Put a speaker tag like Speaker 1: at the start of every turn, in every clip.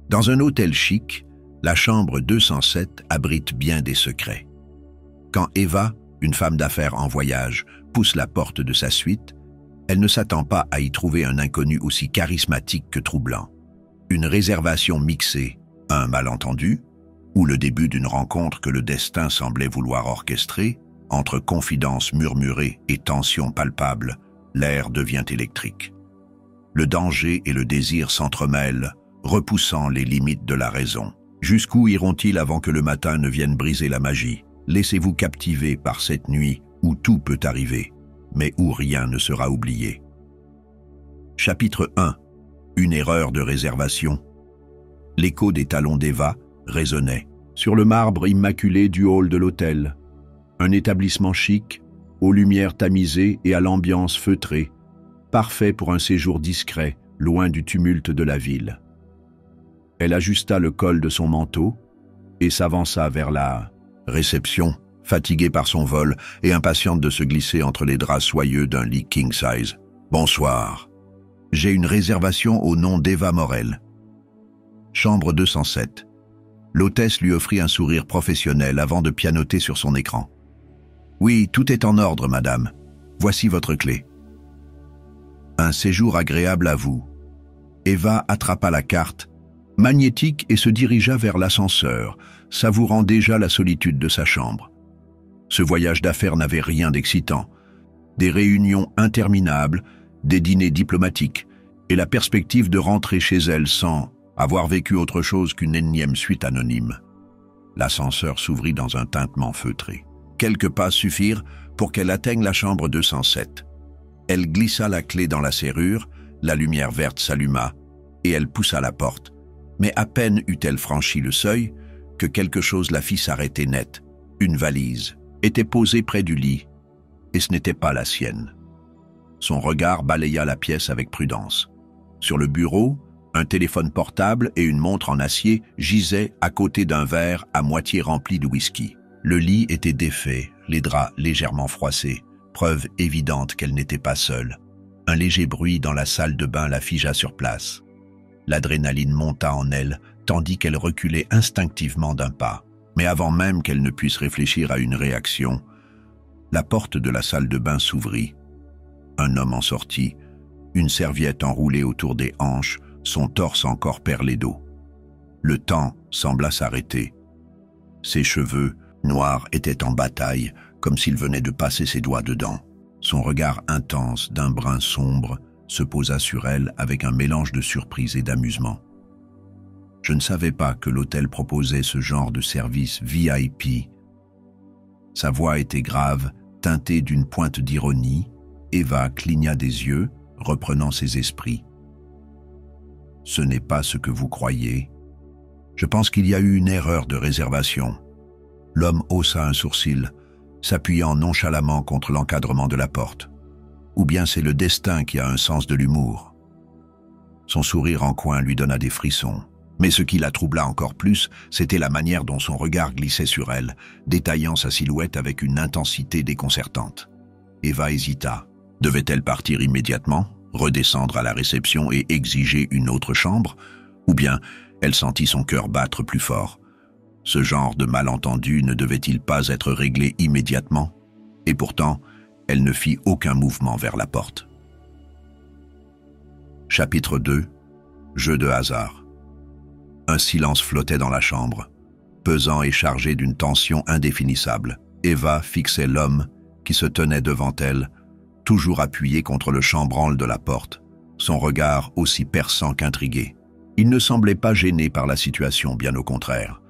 Speaker 1: Dans un hôtel chic, la chambre 207 abrite bien des secrets. Quand Eva, une femme d'affaires en voyage, pousse la porte de sa suite, elle ne s'attend pas à y trouver un inconnu aussi charismatique que troublant. Une réservation mixée, un malentendu, ou le début d'une rencontre que le destin semblait vouloir orchestrer, entre confidences murmurées et tensions palpables, l'air devient électrique. Le danger et le désir s'entremêlent, repoussant les limites de la raison. Jusqu'où iront-ils avant que le matin ne vienne briser la magie? Laissez-vous captiver par cette nuit où tout peut arriver, mais où rien ne sera oublié. Chapitre 1. Une erreur de réservation. L'écho des talons d'Eva résonnait sur le marbre immaculé du hall de l'hôtel. Un établissement chic, aux lumières tamisées et à l'ambiance feutrée, parfait pour un séjour discret, loin du tumulte de la ville. Elle ajusta le col de son manteau et s'avança vers la réception, fatiguée par son vol et impatiente de se glisser entre les draps soyeux d'un lit king size. « Bonsoir. J'ai une réservation au nom d'Eva Morel. » Chambre 207. L'hôtesse lui offrit un sourire professionnel avant de pianoter sur son écran. « Oui, tout est en ordre, madame. Voici votre clé. » Un séjour agréable à vous. Eva attrapa la carte, magnétique, et se dirigea vers l'ascenseur, savourant déjà la solitude de sa chambre. Ce voyage d'affaires n'avait rien d'excitant. Des réunions interminables, des dîners diplomatiques, et la perspective de rentrer chez elle sans avoir vécu autre chose qu'une énième suite anonyme. L'ascenseur s'ouvrit dans un tintement feutré. Quelques pas suffirent pour qu'elle atteigne la chambre 207. Elle glissa la clé dans la serrure, la lumière verte s'alluma, et elle poussa la porte. Mais à peine eut-elle franchi le seuil que quelque chose la fit s'arrêter net. Une valise était posée près du lit, et ce n'était pas la sienne. Son regard balaya la pièce avec prudence. Sur le bureau, un téléphone portable et une montre en acier gisaient à côté d'un verre à moitié rempli de whisky. Le lit était défait, les draps légèrement froissés, preuve évidente qu'elle n'était pas seule. Un léger bruit dans la salle de bain la figea sur place. L'adrénaline monta en elle, tandis qu'elle reculait instinctivement d'un pas. Mais avant même qu'elle ne puisse réfléchir à une réaction, la porte de la salle de bain s'ouvrit. Un homme en sortit, une serviette enroulée autour des hanches, son torse encore perlé d'eau. Le temps sembla s'arrêter. Ses cheveux, noirs, étaient en bataille, comme s'il venait de passer ses doigts dedans. Son regard intense, d'un brun sombre, se posa sur elle avec un mélange de surprise et d'amusement. Je ne savais pas que l'hôtel proposait ce genre de service VIP. Sa voix était grave, teintée d'une pointe d'ironie. Eva cligna des yeux, reprenant ses esprits. « Ce n'est pas ce que vous croyez. Je pense qu'il y a eu une erreur de réservation. » L'homme haussa un sourcil, s'appuyant nonchalamment contre l'encadrement de la porte. « Ou bien c'est le destin qui a un sens de l'humour. » Son sourire en coin lui donna des frissons. Mais ce qui la troubla encore plus, c'était la manière dont son regard glissait sur elle, détaillant sa silhouette avec une intensité déconcertante. Eva hésita. Devait-elle partir immédiatement, redescendre à la réception et exiger une autre chambre? Ou bien elle sentit son cœur battre plus fort. Ce genre de malentendu ne devait-il pas être réglé immédiatement? Et pourtant, elle ne fit aucun mouvement vers la porte. Chapitre 2. Jeu de hasard. Un silence flottait dans la chambre, pesant et chargé d'une tension indéfinissable. Eva fixait l'homme qui se tenait devant elle, toujours appuyé contre le chambranle de la porte, son regard aussi perçant qu'intrigué. Il ne semblait pas gêné par la situation, bien au contraire.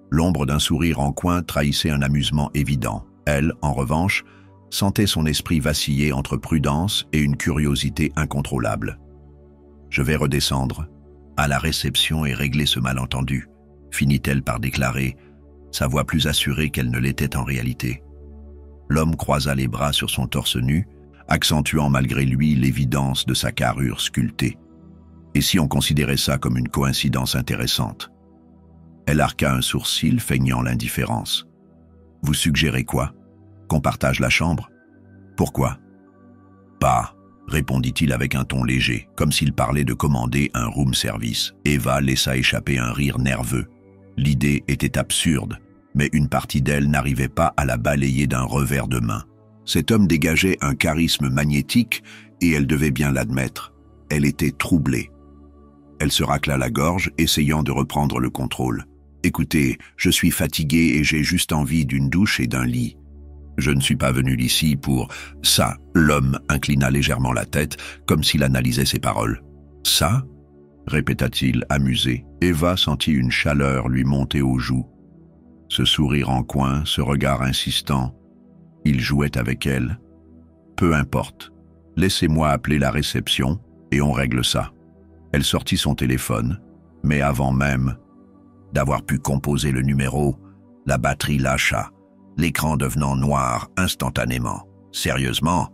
Speaker 1: L'ombre d'un sourire en coin trahissait un amusement évident. Elle, en revanche, sentait son esprit vaciller entre prudence et une curiosité incontrôlable. « Je vais redescendre à la réception et régler ce malentendu », finit-elle par déclarer, sa voix plus assurée qu'elle ne l'était en réalité. L'homme croisa les bras sur son torse nu, accentuant malgré lui l'évidence de sa carrure sculptée. Et si on considérait ça comme une coïncidence intéressante? Elle arqua un sourcil, feignant l'indifférence. « Vous suggérez quoi? Qu'on partage la chambre? Pourquoi? » « Bah, répondit-il avec un ton léger, comme s'il parlait de commander un room service. Eva laissa échapper un rire nerveux. L'idée était absurde, mais une partie d'elle n'arrivait pas à la balayer d'un revers de main. Cet homme dégageait un charisme magnétique et elle devait bien l'admettre. Elle était troublée. Elle se racla la gorge, essayant de reprendre le contrôle. « Écoutez, je suis fatiguée et j'ai juste envie d'une douche et d'un lit. Je ne suis pas venu ici pour... » « Ça », l'homme inclina légèrement la tête, comme s'il analysait ses paroles. « Ça » répéta-t-il, amusé. Eva sentit une chaleur lui monter aux joues. Ce sourire en coin, ce regard insistant, il jouait avec elle. « Peu importe. Laissez-moi appeler la réception et on règle ça. » Elle sortit son téléphone, mais avant même d'avoir pu composer le numéro, la batterie lâcha, l'écran devenant noir instantanément. « Sérieusement ?»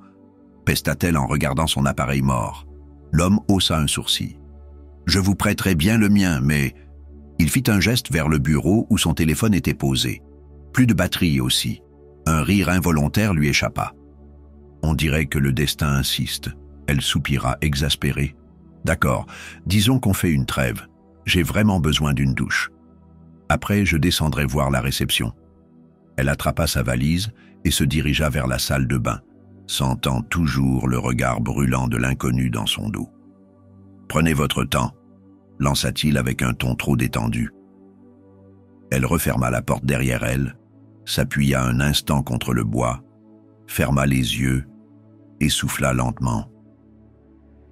Speaker 1: pesta-t-elle en regardant son appareil mort. L'homme haussa un sourcil. « Je vous prêterai bien le mien, mais... » Il fit un geste vers le bureau où son téléphone était posé. Plus de batterie aussi. Un rire involontaire lui échappa. On dirait que le destin insiste. Elle soupira, exaspérée. « D'accord, disons qu'on fait une trêve. J'ai vraiment besoin d'une douche. Après, je descendrai voir la réception. » Elle attrapa sa valise et se dirigea vers la salle de bain, sentant toujours le regard brûlant de l'inconnu dans son dos. « Prenez votre temps », lança-t-il avec un ton trop détendu. Elle referma la porte derrière elle, s'appuya un instant contre le bois, ferma les yeux et souffla lentement.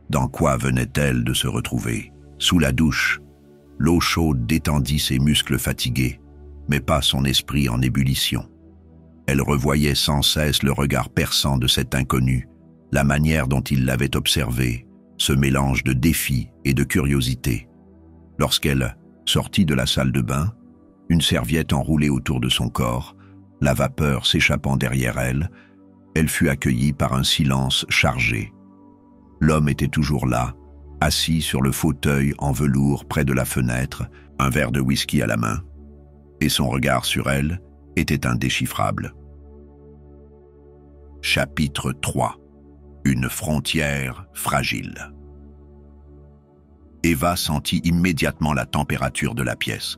Speaker 1: Dans quoi venait-elle de se retrouver? Sous la douche. L'eau chaude détendit ses muscles fatigués, mais pas son esprit en ébullition. Elle revoyait sans cesse le regard perçant de cet inconnu, la manière dont il l'avait observé, ce mélange de défi et de curiosité. Lorsqu'elle sortit de la salle de bain, une serviette enroulée autour de son corps, la vapeur s'échappant derrière elle, elle fut accueillie par un silence chargé. L'homme était toujours là, assis sur le fauteuil en velours près de la fenêtre, un verre de whisky à la main, et son regard sur elle était indéchiffrable. Chapitre 3. Une frontière fragile. Eva sentit immédiatement la température de la pièce.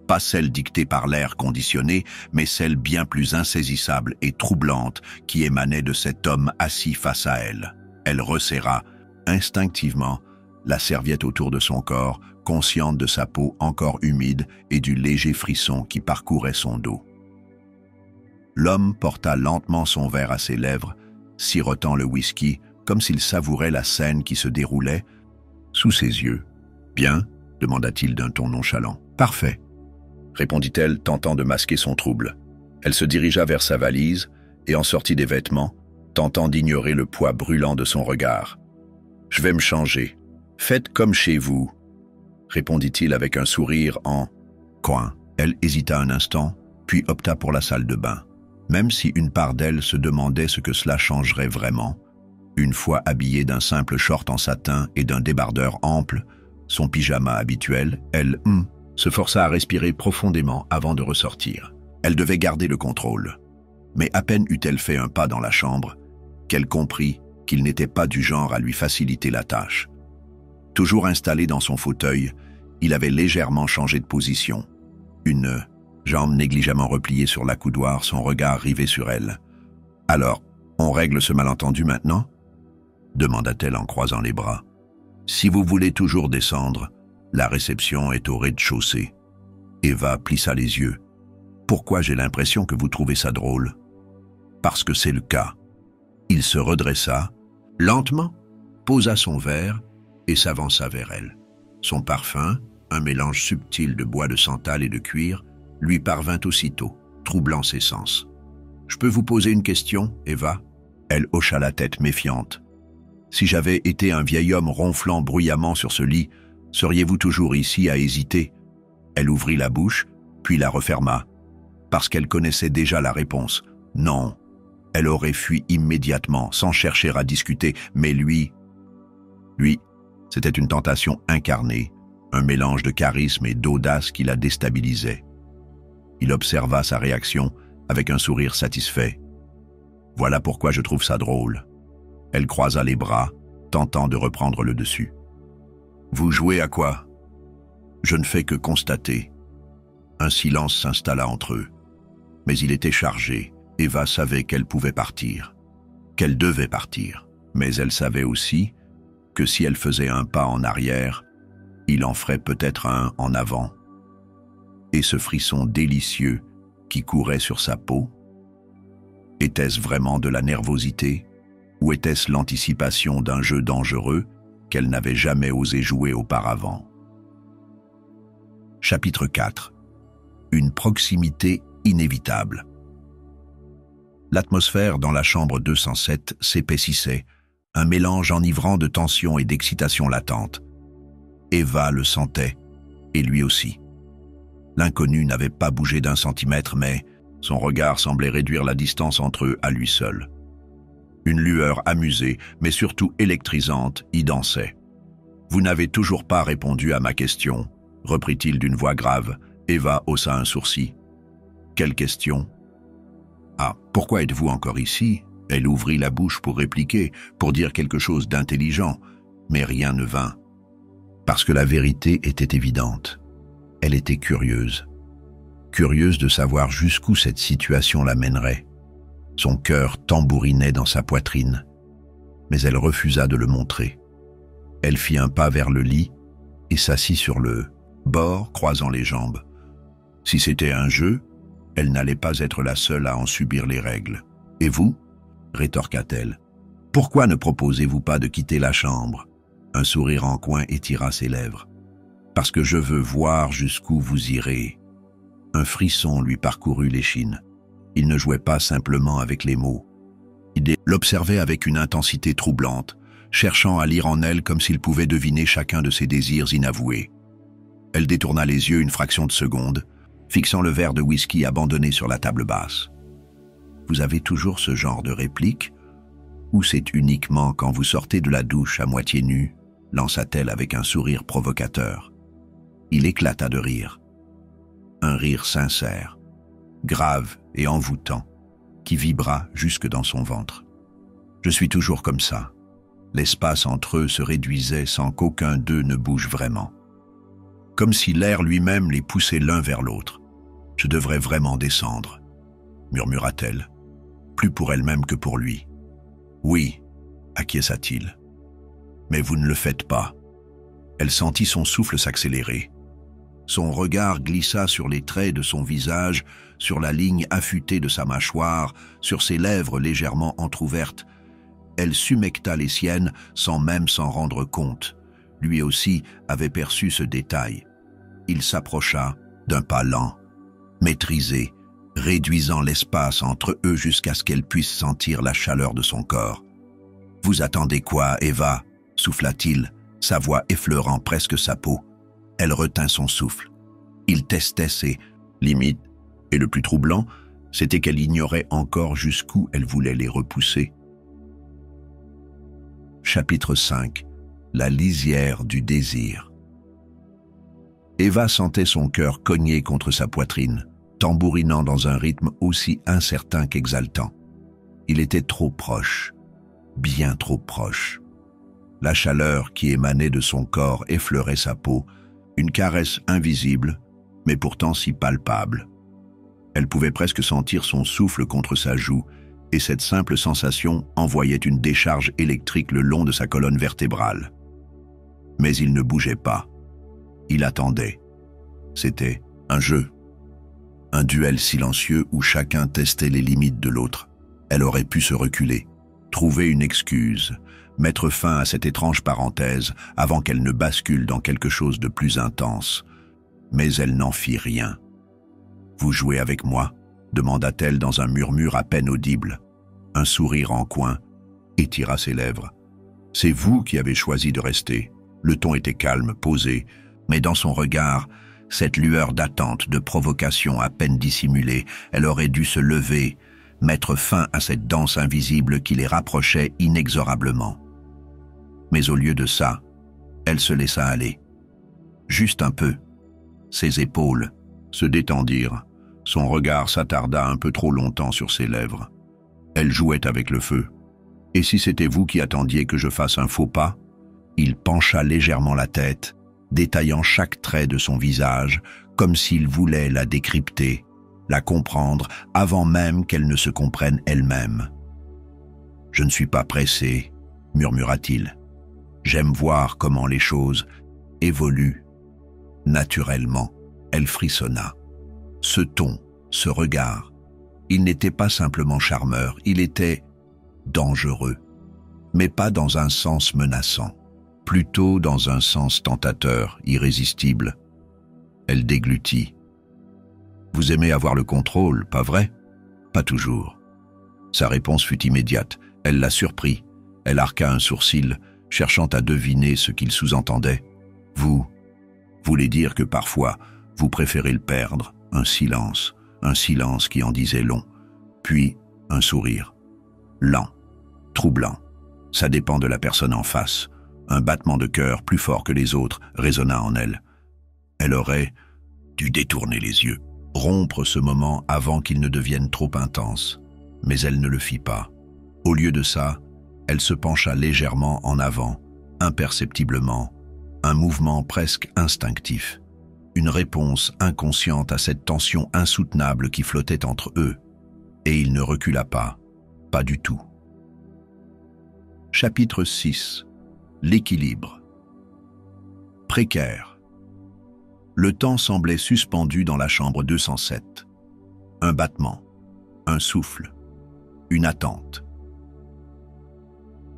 Speaker 1: Pas celle dictée par l'air conditionné, mais celle bien plus insaisissable et troublante qui émanait de cet homme assis face à elle. Elle resserra, instinctivement, la serviette autour de son corps, consciente de sa peau encore humide et du léger frisson qui parcourait son dos. L'homme porta lentement son verre à ses lèvres, sirotant le whisky, comme s'il savourait la scène qui se déroulait sous ses yeux. « Bien ?» demanda-t-il d'un ton nonchalant. « Parfait », répondit-elle, tentant de masquer son trouble. Elle se dirigea vers sa valise et en sortit des vêtements, tentant d'ignorer le poids brûlant de son regard. « Je vais me changer. Faites comme chez vous, » répondit-il avec un sourire en coin. Elle hésita un instant, puis opta pour la salle de bain. Même si une part d'elle se demandait ce que cela changerait vraiment, une fois habillée d'un simple short en satin et d'un débardeur ample, son pyjama habituel, elle se força à respirer profondément avant de ressortir. Elle devait garder le contrôle. Mais à peine eut-elle fait un pas dans la chambre, qu'elle comprit qu'il n'était pas du genre à lui faciliter la tâche. Toujours installé dans son fauteuil, il avait légèrement changé de position. Une jambe négligemment repliée sur l'accoudoir, son regard rivé sur elle. « Alors, on règle ce malentendu maintenant ?» demanda-t-elle en croisant les bras. « Si vous voulez toujours descendre, la réception est au rez-de-chaussée. » Eva plissa les yeux. « Pourquoi j'ai l'impression que vous trouvez ça drôle ?»« Parce que c'est le cas. » Il se redressa, lentement, posa son verre et s'avança vers elle. Son parfum, un mélange subtil de bois de santal et de cuir, lui parvint aussitôt, troublant ses sens. « Je peux vous poser une question, Eva ?» Elle hocha la tête méfiante. « Si j'avais été un vieil homme ronflant bruyamment sur ce lit, seriez-vous toujours ici à hésiter ?» Elle ouvrit la bouche, puis la referma, parce qu'elle connaissait déjà la réponse. Non, elle aurait fui immédiatement, sans chercher à discuter, mais lui, c'était une tentation incarnée, un mélange de charisme et d'audace qui la déstabilisait. Il observa sa réaction avec un sourire satisfait. « Voilà pourquoi je trouve ça drôle. » Elle croisa les bras, tentant de reprendre le dessus. « Vous jouez à quoi ?» ?»« Je ne fais que constater. » Un silence s'installa entre eux. Mais il était chargé. Eva savait qu'elle pouvait partir, qu'elle devait partir. Mais elle savait aussi que si elle faisait un pas en arrière, il en ferait peut-être un en avant. Et ce frisson délicieux qui courait sur sa peau, était-ce vraiment de la nervosité ou était-ce l'anticipation d'un jeu dangereux qu'elle n'avait jamais osé jouer auparavant? Chapitre 4. Une proximité inévitable. L'atmosphère dans la chambre 207 s'épaississait, un mélange enivrant de tension et d'excitation latente. Eva le sentait, et lui aussi. L'inconnu n'avait pas bougé d'un centimètre, mais son regard semblait réduire la distance entre eux à lui seul. Une lueur amusée, mais surtout électrisante, y dansait. « Vous n'avez toujours pas répondu à ma question », reprit-il d'une voix grave. Eva haussa un sourcil. « Quelle question ?»« Ah, pourquoi êtes-vous encore ici ?» Elle ouvrit la bouche pour répliquer, pour dire quelque chose d'intelligent, mais rien ne vint. Parce que la vérité était évidente. Elle était curieuse. Curieuse de savoir jusqu'où cette situation la mènerait. Son cœur tambourinait dans sa poitrine, mais elle refusa de le montrer. Elle fit un pas vers le lit et s'assit sur le bord, croisant les jambes. Si c'était un jeu, elle n'allait pas être la seule à en subir les règles. « Et vous ?» rétorqua-t-elle. « Pourquoi ne proposez-vous pas de quitter la chambre ?» Un sourire en coin étira ses lèvres. « Parce que je veux voir jusqu'où vous irez. » Un frisson lui parcourut l'échine. Il ne jouait pas simplement avec les mots. Il l'observait avec une intensité troublante, cherchant à lire en elle comme s'il pouvait deviner chacun de ses désirs inavoués. Elle détourna les yeux une fraction de seconde, fixant le verre de whisky abandonné sur la table basse. « Vous avez toujours ce genre de réplique ? Ou c'est uniquement quand vous sortez de la douche à moitié nu ?» lança-t-elle avec un sourire provocateur. Il éclata de rire. Un rire sincère, grave et envoûtant, qui vibra jusque dans son ventre. « Je suis toujours comme ça. » L'espace entre eux se réduisait sans qu'aucun d'eux ne bouge vraiment. Comme si l'air lui-même les poussait l'un vers l'autre. « Je devrais vraiment descendre, » murmura-t-elle, plus pour elle-même que pour lui. « Oui, » acquiesça-t-il. « Mais vous ne le faites pas. » Elle sentit son souffle s'accélérer. Son regard glissa sur les traits de son visage, sur la ligne affûtée de sa mâchoire, sur ses lèvres légèrement entr'ouvertes. Elle sumecta les siennes sans même s'en rendre compte. Lui aussi avait perçu ce détail. Il s'approcha d'un pas lent, maîtrisé, réduisant l'espace entre eux jusqu'à ce qu'elle puisse sentir la chaleur de son corps. « Vous attendez quoi, Eva ?» souffla-t-il, sa voix effleurant presque sa peau. Elle retint son souffle. Il testait ses limites, et le plus troublant, c'était qu'elle ignorait encore jusqu'où elle voulait les repousser. Chapitre 5. La lisière du désir. Eva sentait son cœur cogner contre sa poitrine, tambourinant dans un rythme aussi incertain qu'exaltant. Il était trop proche, bien trop proche. La chaleur qui émanait de son corps effleurait sa peau, une caresse invisible, mais pourtant si palpable. Elle pouvait presque sentir son souffle contre sa joue, et cette simple sensation envoyait une décharge électrique le long de sa colonne vertébrale. Mais il ne bougeait pas. Il attendait. C'était un jeu. Un duel silencieux où chacun testait les limites de l'autre. Elle aurait pu se reculer, trouver une excuse, mettre fin à cette étrange parenthèse avant qu'elle ne bascule dans quelque chose de plus intense. Mais elle n'en fit rien. « Vous jouez avec moi ?» demanda-t-elle dans un murmure à peine audible. Un sourire en coin étira ses lèvres. « C'est vous qui avez choisi de rester. » Le ton était calme, posé, mais dans son regard, cette lueur d'attente, de provocation à peine dissimulée, elle aurait dû se lever, mettre fin à cette danse invisible qui les rapprochait inexorablement. Mais au lieu de ça, elle se laissa aller. Juste un peu. Ses épaules se détendirent. Son regard s'attarda un peu trop longtemps sur ses lèvres. Elle jouait avec le feu. Et si c'était vous qui attendiez que je fasse un faux pas? Il pencha légèrement la tête, détaillant chaque trait de son visage, comme s'il voulait la décrypter, la comprendre avant même qu'elle ne se comprenne elle-même. « Je ne suis pas pressé, » murmura-t-il. « J'aime voir comment les choses évoluent. » Naturellement, elle frissonna. Ce ton, ce regard, il n'était pas simplement charmeur, il était dangereux, mais pas dans un sens menaçant, plutôt dans un sens tentateur, irrésistible. Elle déglutit. « Vous aimez avoir le contrôle, pas vrai? » « Pas toujours. » Sa réponse fut immédiate. Elle la surprit. Elle arqua un sourcil, cherchant à deviner ce qu'il sous-entendait. « Vous voulez dire que parfois, vous préférez le perdre, un silence qui en disait long, puis un sourire. Lent, troublant. Ça dépend de la personne en face. Un battement de cœur plus fort que les autres résonna en elle. Elle aurait dû détourner les yeux, rompre ce moment avant qu'il ne devienne trop intense. Mais elle ne le fit pas. Au lieu de ça, elle se pencha légèrement en avant, imperceptiblement, un mouvement presque instinctif. Une réponse inconsciente à cette tension insoutenable qui flottait entre eux. Et il ne recula pas du tout. Chapitre 6. L'équilibre. Précaire. Le temps semblait suspendu dans la chambre 207. Un battement, un souffle, une attente.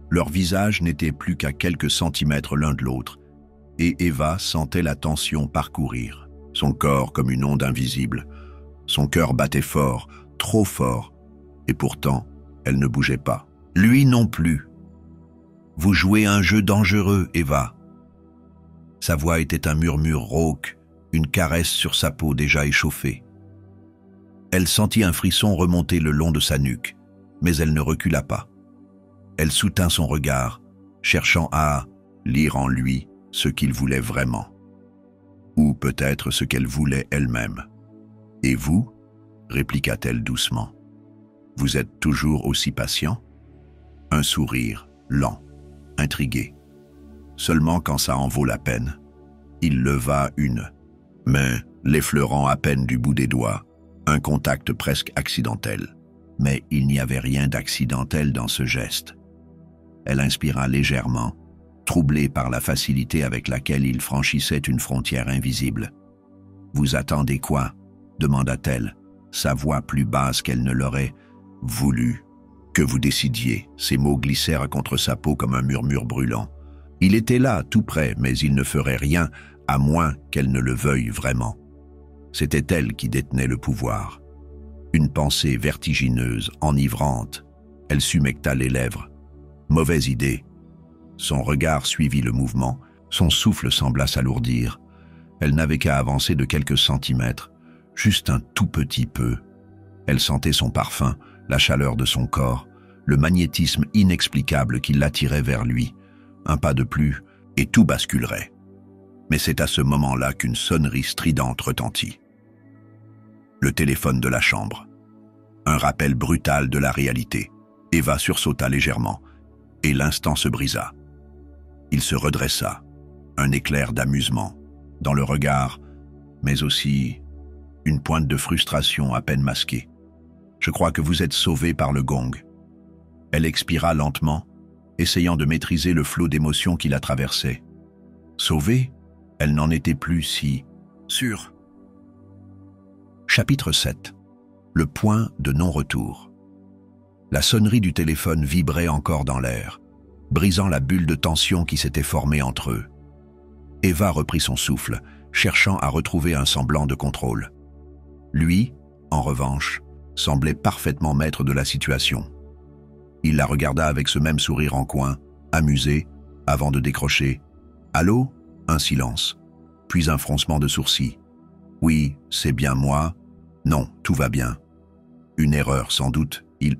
Speaker 1: Leurs visages n'étaient plus qu'à quelques centimètres l'un de l'autre, et Eva sentait la tension parcourir, son corps comme une onde invisible. Son cœur battait fort, trop fort, et pourtant, elle ne bougeait pas. Lui non plus. « Vous jouez un jeu dangereux, Eva. » Sa voix était un murmure rauque, une caresse sur sa peau déjà échauffée. Elle sentit un frisson remonter le long de sa nuque, mais elle ne recula pas. Elle soutint son regard, cherchant à lire en lui ce qu'il voulait vraiment. Ou peut-être ce qu'elle voulait elle-même. « Et vous ?» répliqua-t-elle doucement. « Vous êtes toujours aussi patient ?» Un sourire, lent, intrigué. Seulement quand ça en vaut la peine. Il leva une main, l'effleurant à peine du bout des doigts, un contact presque accidentel. Mais il n'y avait rien d'accidentel dans ce geste. Elle inspira légèrement, troublée par la facilité avec laquelle il franchissait une frontière invisible. « Vous attendez quoi ?» demanda-t-elle, sa voix plus basse qu'elle ne l'aurait voulu. « Que vous décidiez », ces mots glissèrent contre sa peau comme un murmure brûlant. Il était là, tout près, mais il ne ferait rien, à moins qu'elle ne le veuille vraiment. C'était elle qui détenait le pouvoir. Une pensée vertigineuse, enivrante. Elle s'humecta les lèvres. Mauvaise idée. Son regard suivit le mouvement, son souffle sembla s'alourdir. Elle n'avait qu'à avancer de quelques centimètres, juste un tout petit peu. Elle sentait son parfum, la chaleur de son corps, le magnétisme inexplicable qui l'attirait vers lui. Un pas de plus, et tout basculerait. Mais c'est à ce moment-là qu'une sonnerie stridente retentit. Le téléphone de la chambre. Un rappel brutal de la réalité. Eva sursauta légèrement, et l'instant se brisa. Il se redressa, un éclair d'amusement, dans le regard, mais aussi une pointe de frustration à peine masquée. « Je crois que vous êtes sauvé par le gong. » Elle expira lentement, essayant de maîtriser le flot d'émotions qui la traversait. Sauvée, elle n'en était plus si sûre. Chapitre 7. Le point de non-retour. La sonnerie du téléphone vibrait encore dans l'air, brisant la bulle de tension qui s'était formée entre eux. Eva reprit son souffle, cherchant à retrouver un semblant de contrôle. Lui, en revanche, semblait parfaitement maître de la situation. Il la regarda avec ce même sourire en coin, amusé, avant de décrocher. « Allô ?» Un silence, puis un froncement de sourcils. « Oui, c'est bien moi. Non, tout va bien. » Une erreur, sans doute. Il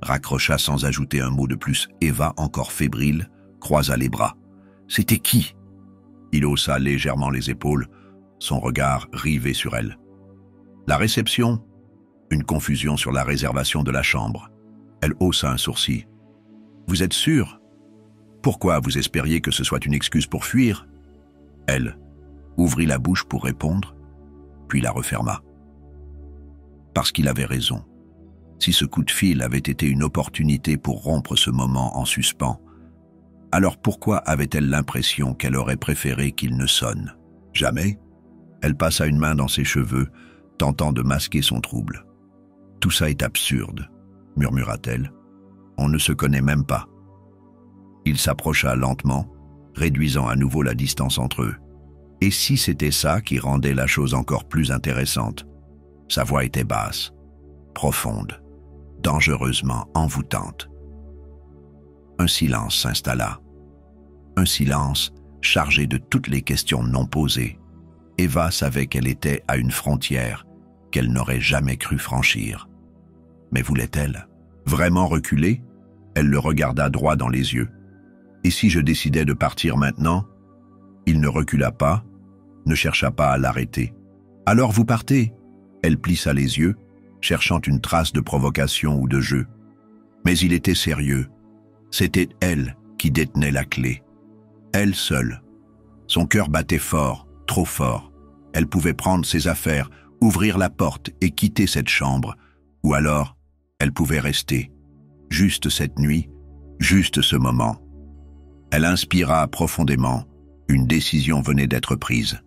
Speaker 1: raccrocha sans ajouter un mot de plus. Eva, encore fébrile, croisa les bras. « C'était qui ?» Il haussa légèrement les épaules, son regard rivé sur elle. « La réception ?» Une confusion sur la réservation de la chambre. Elle haussa un sourcil. Vous êtes sûr? Pourquoi vous espériez que ce soit une excuse pour fuir? Elle ouvrit la bouche pour répondre, puis la referma. Parce qu'il avait raison. Si ce coup de fil avait été une opportunité pour rompre ce moment en suspens, alors pourquoi avait-elle l'impression qu'elle aurait préféré qu'il ne sonne? Jamais. Elle passa une main dans ses cheveux, tentant de masquer son trouble. « Tout ça est absurde, » murmura-t-elle. « On ne se connaît même pas. » Il s'approcha lentement, réduisant à nouveau la distance entre eux. Et si c'était ça qui rendait la chose encore plus intéressante? Sa voix était basse, profonde, dangereusement envoûtante. Un silence s'installa. Un silence chargé de toutes les questions non posées. Eva savait qu'elle était à une frontière qu'elle n'aurait jamais cru franchir. Mais voulait-elle vraiment reculer? Elle le regarda droit dans les yeux. Et si je décidais de partir maintenant? Il ne recula pas, ne chercha pas à l'arrêter. Alors vous partez? Elle plissa les yeux, cherchant une trace de provocation ou de jeu. Mais il était sérieux. C'était elle qui détenait la clé. Elle seule. Son cœur battait fort, trop fort. Elle pouvait prendre ses affaires, ouvrir la porte et quitter cette chambre. Ou alors, elle pouvait rester. Juste cette nuit, juste ce moment. Elle inspira profondément. Une décision venait d'être prise.